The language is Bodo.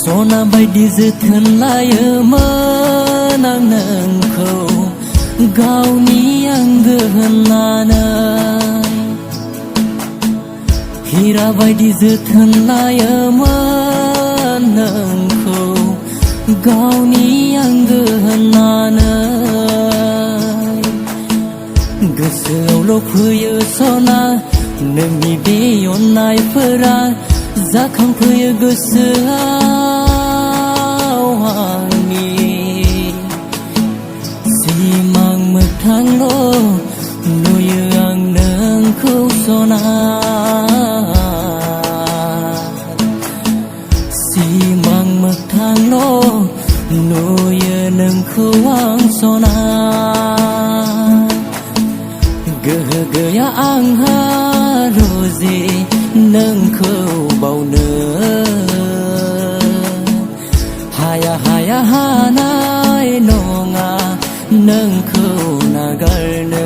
सना बायदि जोथोन लायोमोन आं नोंखौ गावनि आंगो होननानै हीरा बायदि जोथोन लायोमोन नोंखौ गावनि आंगो होननानै गोसोआवल' फैयो सना नोंनि बे अननायफोरा जाखांफैयो गोसोआव आंनि सिमां मोगथांल' नुयो आं नोंखौ सना सिमां मोगथांल' नुयो नोंखौ आं सना गोहो गैया आंहा रोजे नोंखौ बावनो हाया हानाय नङा नोंखौ नागारनो